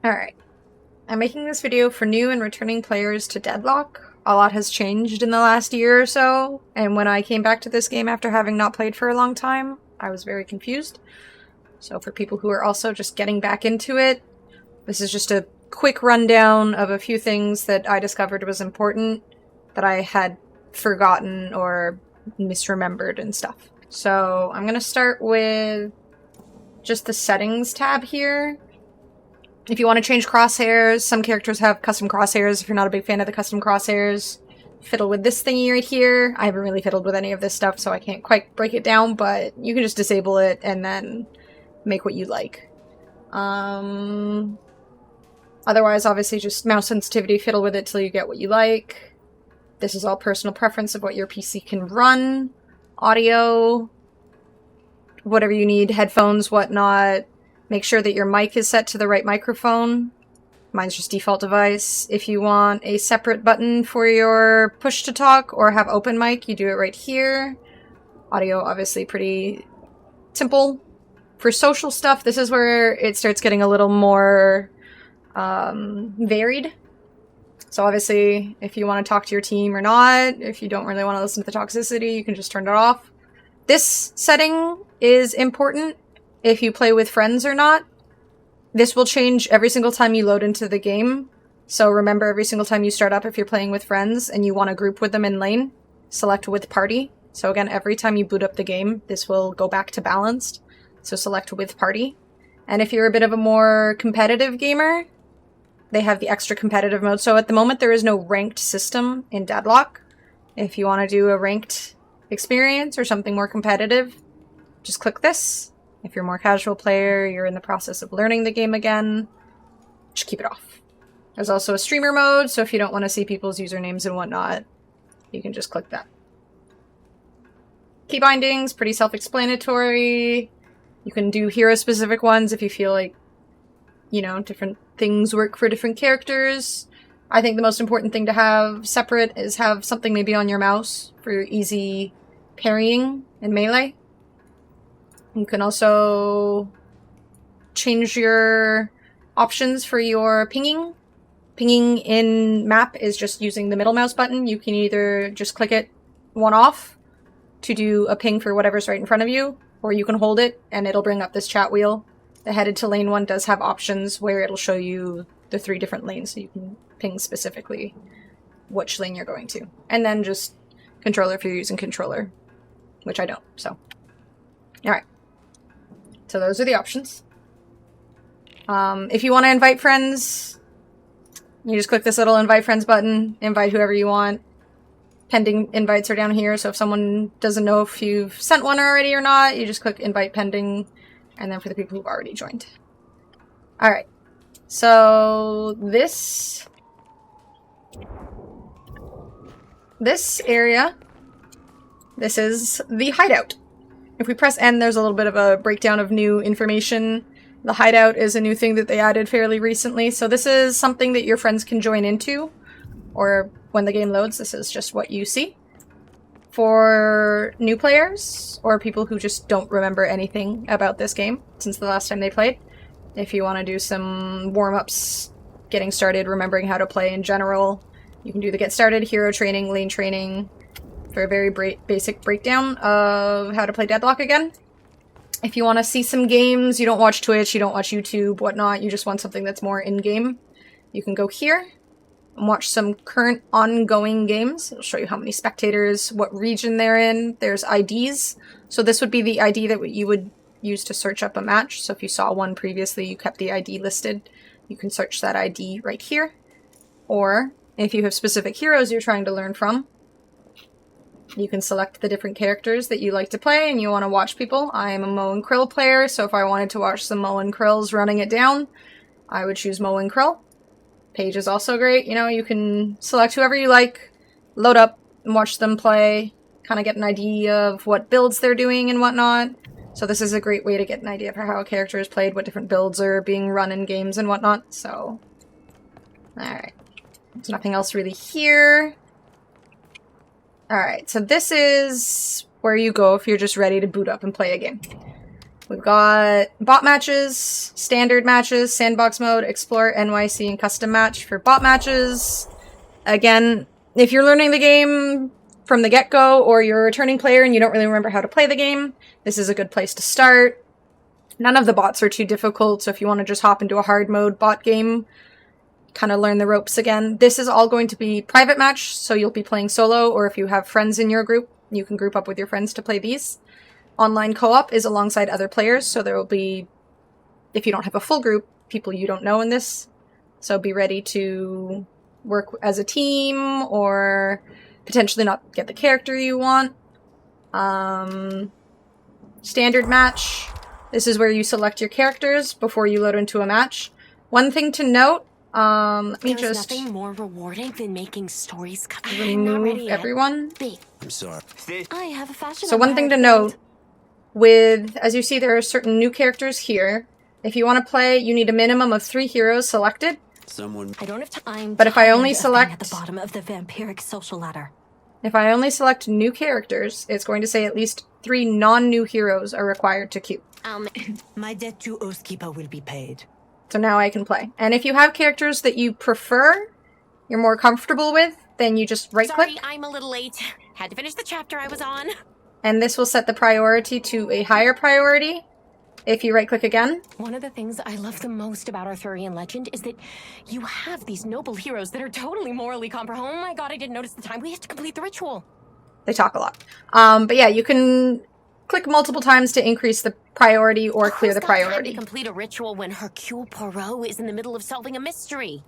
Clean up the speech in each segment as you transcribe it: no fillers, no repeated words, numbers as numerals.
Alright. I'm making this video for new and returning players to Deadlock. A lot has changed in the last year or so, and when I came back to this game after having not played for a long time, I was very confused. So for people who are also just getting back into it, this is just a quick rundown of a few things that I discovered was important that I had forgotten or misremembered and stuff. So I'm gonna start with just the settings tab here. If you want to change crosshairs, some characters have custom crosshairs. If you're not a big fan of the custom crosshairs, fiddle with this thingy right here. I haven't really fiddled with any of this stuff, so I can't quite break it down, but you can just disable it and then make what you like. Otherwise, obviously, just mouse sensitivity, fiddle with it till you get what you like. This is all personal preference of what your PC can run. Audio, whatever you need, headphones, whatnot. Make sure that your mic is set to the right microphone. Mine's just default device. If you want a separate button for your push to talk or have open mic, you do it right here. Audio, obviously pretty simple. For social stuff, this is where it starts getting a little more varied. So obviously, if you want to talk to your team or not, if you don't really want to listen to the toxicity, you can just turn it off. This setting is important if you play with friends or not. This will change every single time you load into the game. So remember, every single time you start up, if you're playing with friends and you want to group with them in lane, select with party. So again, every time you boot up the game, this will go back to balanced. So select with party. And if you're a bit of a more competitive gamer, they have the extra competitive mode. So at the moment, there is no ranked system in Deadlock. If you want to do a ranked experience or something more competitive, just click this. If you're a more casual player, you're in the process of learning the game again, just keep it off. There's also a streamer mode, so if you don't want to see people's usernames and whatnot, you can just click that. Key bindings, pretty self-explanatory. You can do hero-specific ones if you feel like, you know, different things work for different characters. I think the most important thing to have separate is have something maybe on your mouse for easy parrying in melee. You can also change your options for your pinging. Pinging in map is just using the middle mouse button. You can either just click it one off to do a ping for whatever's right in front of you, or you can hold it and it'll bring up this chat wheel. The headed to lane one does have options where it'll show you the 3 different lanes, so you can ping specifically which lane you're going to. And then just controller if you're using controller, which I don't, so. Alright. So those are the options. If you want to invite friends, you just click this little invite friends button, invite whoever you want. Pending invites are down here, so if someone doesn't know if you've sent one already or not, you just click invite pending, and then for the people who've already joined. Alright, so this area, this is the hideout. If we press N, there's a little bit of a breakdown of new information. The hideout is a new thing that they added fairly recently, so this is something that your friends can join into, or when the game loads, this is just what you see. For new players, or people who just don't remember anything about this game since the last time they played, if you want to do some warm-ups, getting started, remembering how to play in general, you can do the get started, hero training, lane training, for a very basic breakdown of how to play Deadlock again. If you want to see some games, you don't watch Twitch, you don't watch YouTube, whatnot, you just want something that's more in-game, you can go here and watch some current ongoing games. It'll show you how many spectators, what region they're in. There's IDs. So this would be the ID that you would use to search up a match. So if you saw one previously, you kept the ID listed, you can search that ID right here. Or if you have specific heroes you're trying to learn from, you can select the different characters that you like to play and you want to watch people. I am a Moe and Krill player, so if I wanted to watch some Moe and Krills running it down, I would choose Moe and Krill. Page is also great. You know, you can select whoever you like, load up and watch them play, kind of get an idea of what builds they're doing and whatnot. So this is a great way to get an idea of how a character is played, what different builds are being run in games and whatnot, so. Alright. There's nothing else really here. Alright, so this is where you go if you're just ready to boot up and play a game. We've got bot matches, standard matches, sandbox mode, explore, NYC, and custom match for bot matches. Again, if you're learning the game from the get-go or you're a returning player and you don't really remember how to play the game, this is a good place to start. None of the bots are too difficult, so if you want to just hop into a hard mode bot game, kind of learn the ropes again. This is all going to be private match, so you'll be playing solo, or if you have friends in your group, you can group up with your friends to play these. Online co-op is alongside other players, so there will be, if you don't have a full group, people you don't know in this. So be ready to work as a team, or potentially not get the character you want. Standard match. This is where you select your characters before you load into a match. One thing to note, let me just nothing more rewarding than making stories. remove everyone. I'm sorry. I have a fashion. So one thing to note, with, as you see, there are certain new characters here. If you want to play, you need a minimum of 3 heroes selected. I don't have time. But if I only select at the bottom of the vampiric social ladder. If I only select new characters, it's going to say at least 3 non-new heroes are required to queue. My debt to Oathkeeper will be paid. So now I can play. And if you have characters that you prefer, you're more comfortable with, then you just right-click. Sorry, I'm a little late. Had to finish the chapter I was on. And this will set the priority to a higher priority if you right-click again. One of the things I love the most about Arthurian legend is that you have these noble heroes that are totally morally comprehensive. Oh my god, I didn't notice the time. We have to complete the ritual. They talk a lot. But yeah, you can click multiple times to increase the priority or clear the priority. To complete a ritual when Hercule Poirot is in the middle of solving a mystery.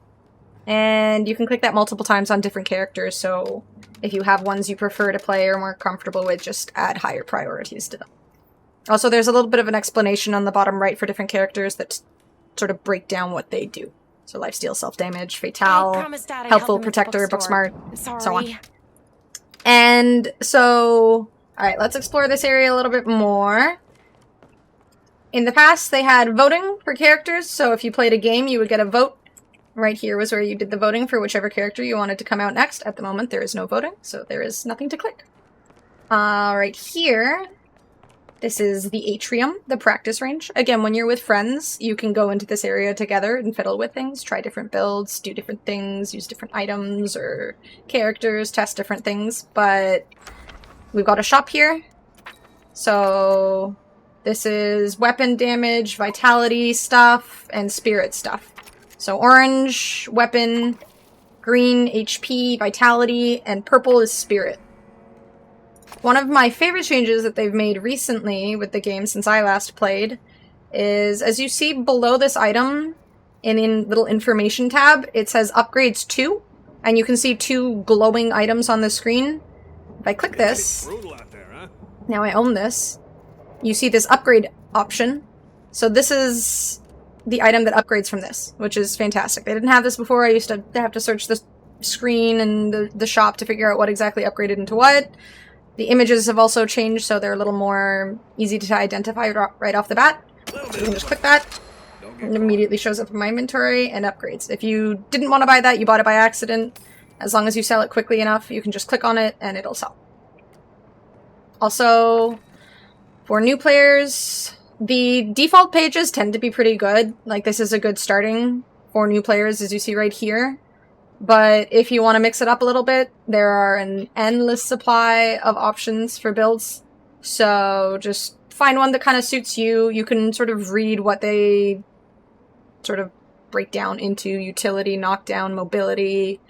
And you can click that multiple times on different characters, so if you have ones you prefer to play or more comfortable with, just add higher priorities to them. Also, there's a little bit of an explanation on the bottom right for different characters that sort of break down what they do. So lifesteal, self-damage, fatale, helpful, protector, book smart, so on. And so, alright, let's explore this area a little bit more. In the past, they had voting for characters, so if you played a game, you would get a vote. Right here was where you did the voting for whichever character you wanted to come out next. At the moment, there is no voting, so there is nothing to click. Right here, this is the atrium, the practice range. Again, when you're with friends, you can go into this area together and fiddle with things, try different builds, do different things, use different items or characters, test different things. But we've got a shop here. So this is weapon damage, vitality stuff, and spirit stuff. So orange, weapon, green, HP, vitality, and purple is spirit. One of my favorite changes that they've made recently with the game since I last played is, as you see below this item, in the little information tab, it says upgrades 2, and you can see 2 glowing items on the screen. If I click this, now I own this, you see this upgrade option. So this is the item that upgrades from this, which is fantastic. They didn't have this before. I used to have to search the screen and the shop to figure out what exactly upgraded into what. The images have also changed, so they're a little more easy to identify right off the bat. So you can just click that, and it immediately shows up in my inventory and upgrades. If you didn't want to buy that, you bought it by accident, as long as you sell it quickly enough, you can just click on it and it'll sell. Also, for new players, the default pages tend to be pretty good. Like, this is a good starting for new players, as you see right here. But if you want to mix it up a little bit, there are an endless supply of options for builds. So just find one that kind of suits you. You can sort of read what they sort of break down into: utility, knockdown, mobility.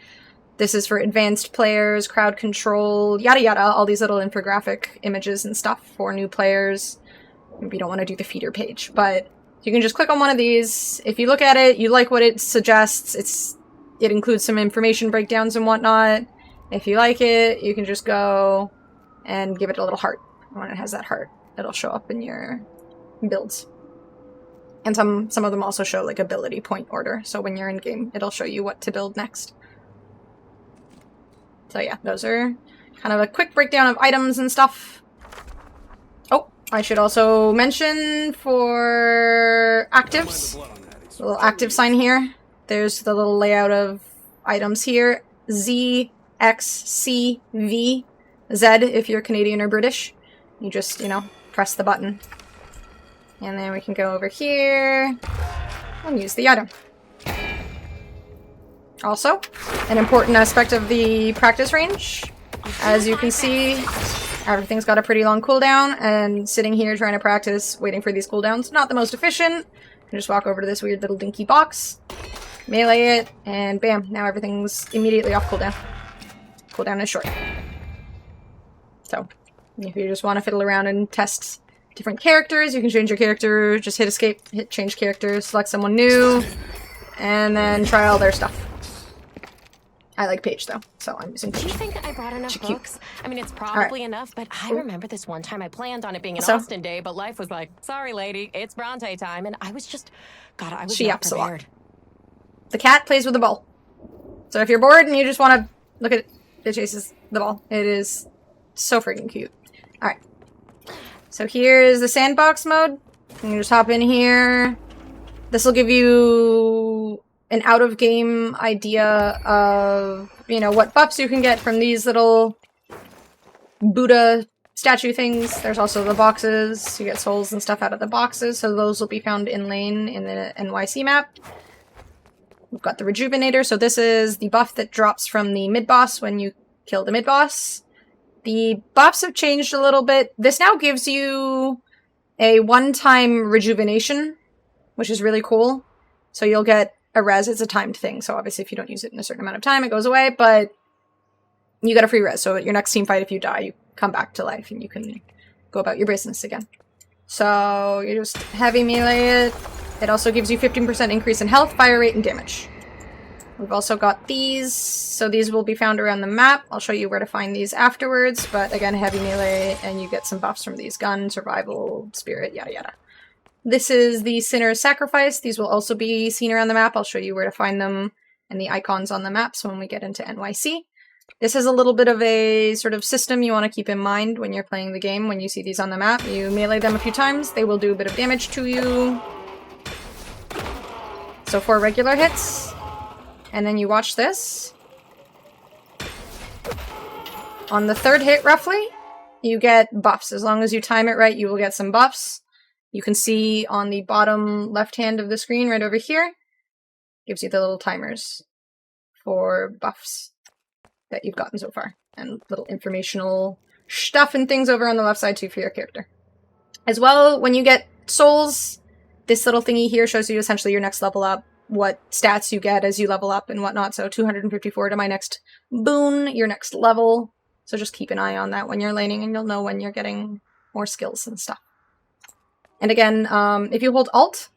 This is for advanced players, crowd control, yada yada, all these little infographic images and stuff for new players. Maybe you don't want to do the feeder page, but you can just click on one of these. If you look at it, you like what it suggests, it includes some information breakdowns and whatnot. If you like it, you can just go and give it a little heart. When it has that heart, it'll show up in your builds. And some of them also show like ability point order, so when you're in game, it'll show you what to build next. So yeah, those are kind of a quick breakdown of items and stuff. Oh, I should also mention for actives, the little active sign here. There's the little layout of items here. Z, X, C, V, Z if you're Canadian or British. You just, press the button. And then we can go over here and use the item. Also, an important aspect of the practice range. As you can see, everything's got a pretty long cooldown, and sitting here trying to practice, waiting for these cooldowns, not the most efficient. You can just walk over to this weird little dinky box, melee it, and bam, now everything's immediately off cooldown. Cooldown is short. So, if you just want to fiddle around and test different characters, you can change your character, just hit escape, hit change character, select someone new, and then try all their stuff. I like Paige though, so I'm using Paige. Do you think I brought enough She's cute. books? I mean, it's probably enough, but I remember this one time I planned on it being an Austin day, but life was like, sorry lady, it's Bronte time, and I was just, God, I was she not yaps a lot. prepared. The cat plays with the ball. So if you're bored and you just want to look at it, it chases the ball. It is so freaking cute. Alright. So here's the sandbox mode. You can just hop in here. This will give you an out-of-game idea of, you know, what buffs you can get from these little Buddha statue things. There's also the boxes. You get souls and stuff out of the boxes, so those will be found in lane in the NYC map. We've got the Rejuvenator, so this is the buff that drops from the mid-boss when you kill the mid-boss. The buffs have changed a little bit. This now gives you a one-time rejuvenation, which is really cool. So you'll get a res. It's a timed thing, so obviously if you don't use it in a certain amount of time, it goes away, but you get a free res. So at your next team fight, if you die, you come back to life and you can go about your business again. So you just heavy melee it. It also gives you 15% increase in health, fire rate, and damage. We've also got these, so these will be found around the map. I'll show you where to find these afterwards, but again, heavy melee, and you get some buffs from these. Gun, survival, spirit, yada yada. This is the Sinner's Sacrifice. These will also be seen around the map. I'll show you where to find them and the icons on the maps when we get into NYC. This is a little bit of a sort of system you want to keep in mind when you're playing the game. When you see these on the map, you melee them a few times. They will do a bit of damage to you. So 4 regular hits. And then you watch this. On the 3rd hit, roughly, you get buffs. As long as you time it right, you will get some buffs. You can see on the bottom left hand of the screen right over here, gives you the little timers for buffs that you've gotten so far. And little informational stuff and things over on the left side too for your character. As well, when you get souls, this little thingy here shows you essentially your next level up, what stats you get as you level up and whatnot. So 254 to my next boon, your next level. So just keep an eye on that when you're laning and you'll know when you're getting more skills and stuff. And again, if you hold Alt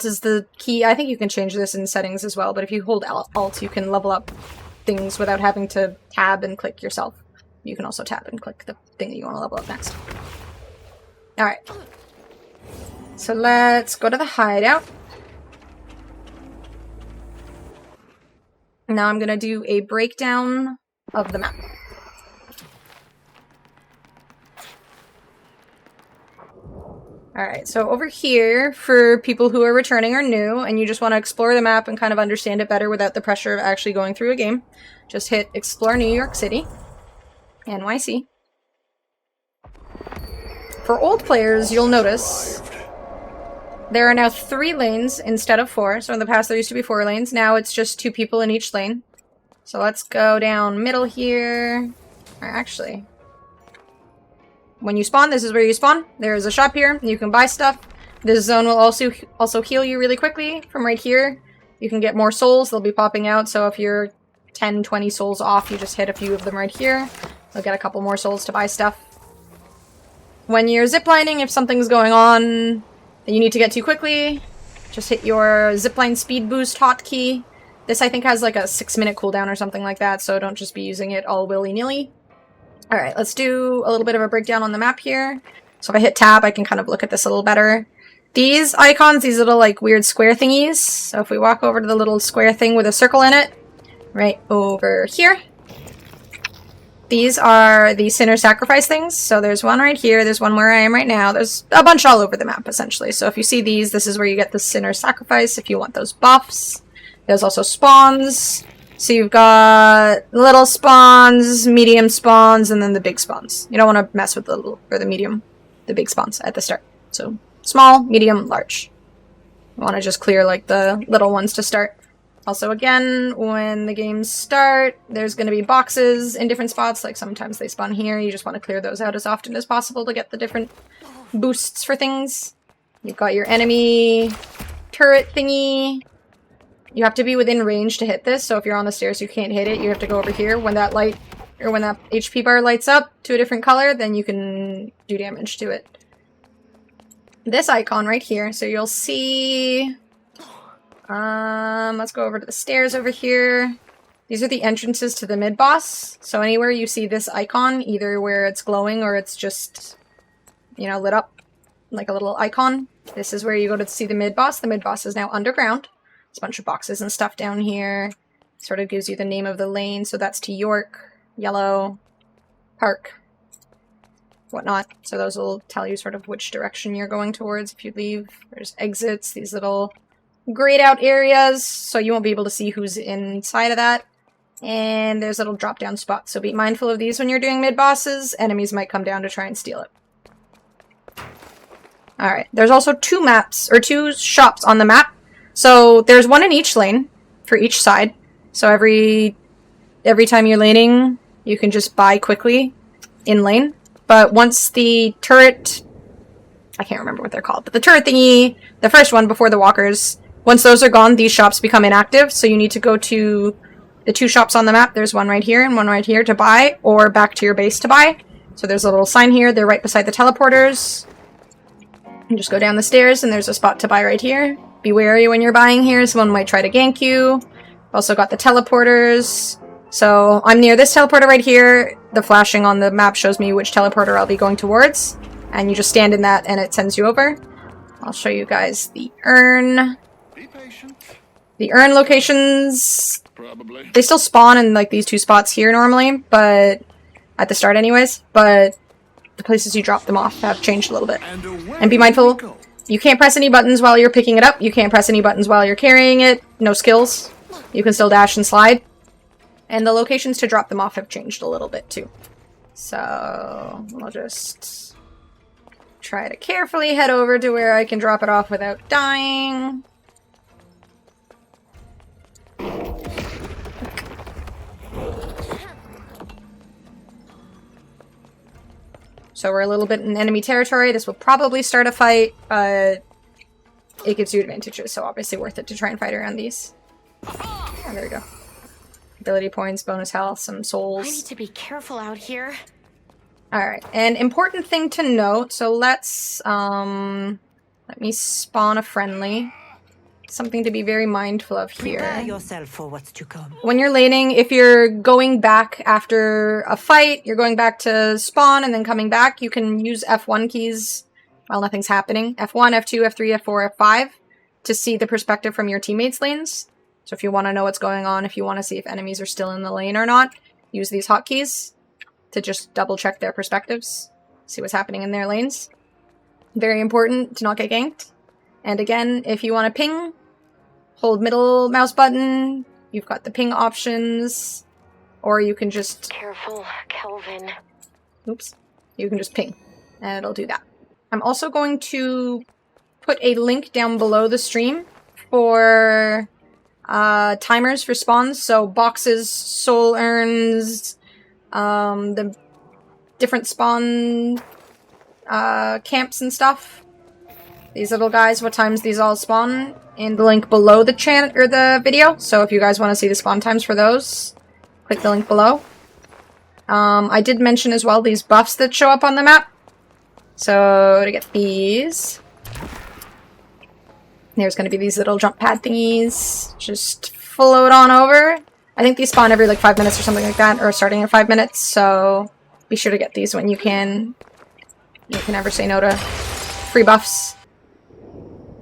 is the key. I think you can change this in settings as well, but if you hold Alt, you can level up things without having to tab and click yourself. You can also tab and click the thing that you want to level up next. Alright. So let's go to the hideout. Now I'm going to do a breakdown of the map. Alright, so over here, for people who are returning or new, and you just want to explore the map and kind of understand it better without the pressure of actually going through a game, just hit Explore New York City, NYC. For old players, you'll notice there are now 3 lanes instead of 4. So in the past there used to be 4 lanes. Now it's just 2 people in each lane. So let's go down middle here. Or actually, when you spawn, this is where you spawn. There is a shop here. You can buy stuff. This zone will also heal you really quickly from right here. You can get more souls. They'll be popping out. So if you're 10, 20 souls off, you just hit a few of them right here. You'll get a couple more souls to buy stuff. When you're ziplining, if something's going on that you need to get to quickly, just hit your zipline speed boost hotkey. This I think has like a 6-minute cooldown or something like that, so don't just be using it all willy-nilly. Alright, let's do a little bit of a breakdown on the map here. So if I hit tab, I can kind of look at this a little better. These icons, these little like weird square thingies, so if we walk over to the little square thing with a circle in it, right over here, these are the Sinner Sacrifice things. So there's one right here, there's one where I am right now, there's a bunch all over the map essentially. So if you see these, this is where you get the Sinner Sacrifice if you want those buffs. There's also spawns. So you've got little spawns, medium spawns, and then the big spawns. You don't want to mess with the little, or the medium, the big spawns at the start. So small, medium, large. You want to just clear like the little ones to start. Also, again, when the games start, there's going to be boxes in different spots. Like sometimes they spawn here. You just want to clear those out as often as possible to get the different boosts for things. You've got your enemy turret thingy. You have to be within range to hit this. So if you're on the stairs, you can't hit it. You have to go over here. When that light, or when that HP bar lights up to a different color, then you can do damage to it. This icon right here. So you'll see... let's go over to the stairs over here. These are the entrances to the mid-boss. So anywhere you see this icon, either where it's glowing or it's just, you know, lit up like a little icon, this is where you go to see the mid-boss. The mid-boss is now underground. There's a bunch of boxes and stuff down here. Sort of gives you the name of the lane. So that's to York, Yellow, Park, whatnot. So those will tell you sort of which direction you're going towards if you leave. There's exits, these little grayed out areas, so you won't be able to see who's inside of that. And there's little drop down spots, so be mindful of these when you're doing mid-bosses. Enemies might come down to try and steal it. Alright, there's also two shops on the map. So there's one in each lane for each side. So every time you're laning, you can just buy quickly in lane. But once the turret, I can't remember what they're called, but the turret thingy, the first one before the walkers, once those are gone, these shops become inactive. So you need to go to the two shops on the map. There's one right here and one right here to buy, or back to your base to buy. So there's a little sign here. They're right beside the teleporters. You just go down the stairs and there's a spot to buy right here. Be wary when you're buying here. Someone might try to gank you. Also got the teleporters. So I'm near this teleporter right here. The flashing on the map shows me which teleporter I'll be going towards. And you just stand in that and it sends you over. I'll show you guys the urn. Be patient. The urn locations, Probably. they still spawn in like these two spots here normally, but at the start anyways, but the places you drop them off have changed a little bit. And be mindful, you can't press any buttons while you're picking it up, you can't press any buttons while you're carrying it, no skills. You can still dash and slide. And the locations to drop them off have changed a little bit too. So we'll just try to carefully head over to where I can drop it off without dying. So we're a little bit in enemy territory. This will probably start a fight, but it gives you advantages, so obviously worth it to try and fight around these. Oh, there we go. Ability points, bonus health, some souls. I need to be careful out here. Alright, an important thing to note, so let's, let me spawn a friendly. Something to be very mindful of here. Prepare yourself for what's to come. When you're laning, if you're going back after a fight, you're going back to spawn and then coming back, you can use F1 keys while nothing's happening. F1, F2, F3, F4, F5 to see the perspective from your teammates' lanes. So if you want to know what's going on, if you want to see if enemies are still in the lane or not, use these hotkeys to just double check their perspectives, see what's happening in their lanes. Very important to not get ganked. And again, if you want to ping, hold middle mouse button. You've got the ping options, or you can just... Careful, Kelvin. Oops. You can just ping, and it'll do that. I'm also going to put a link down below the stream for timers for spawns. So boxes, soul urns, the different spawn camps and stuff. These little guys, what times these all spawn, in the link below the or the video. So if you guys want to see the spawn times for those, click the link below. I did mention as well these buffs that show up on the map. So to get these, there's going to be these little jump pad thingies. Just float on over. I think these spawn every like 5 minutes or something like that, or starting in 5 minutes. So be sure to get these when you can. You can never say no to free buffs.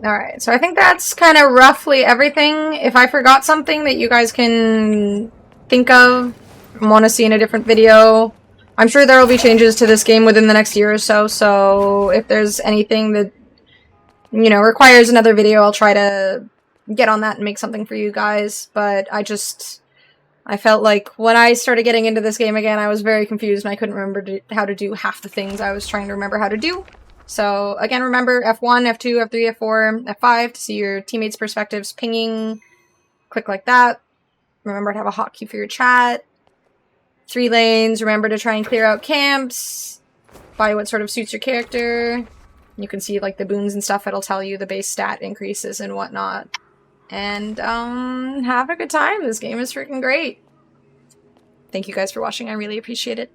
Alright, so I think that's kind of roughly everything. If I forgot something that you guys can think of and want to see in a different video, I'm sure there will be changes to this game within the next year or so, so if there's anything that, you know, requires another video, I'll try to get on that and make something for you guys. But I felt like when I started getting into this game again, I was very confused and I couldn't remember how to do half the things I was trying to remember how to do. So again, remember F1, F2, F3, F4, F5 to see your teammates' perspectives pinging. Click like that. Remember to have a hotkey for your chat. 3 lanes. Remember to try and clear out camps. Buy what sort of suits your character. You can see like the boons and stuff. It'll tell you the base stat increases and whatnot. And have a good time. This game is freaking great. Thank you guys for watching. I really appreciate it.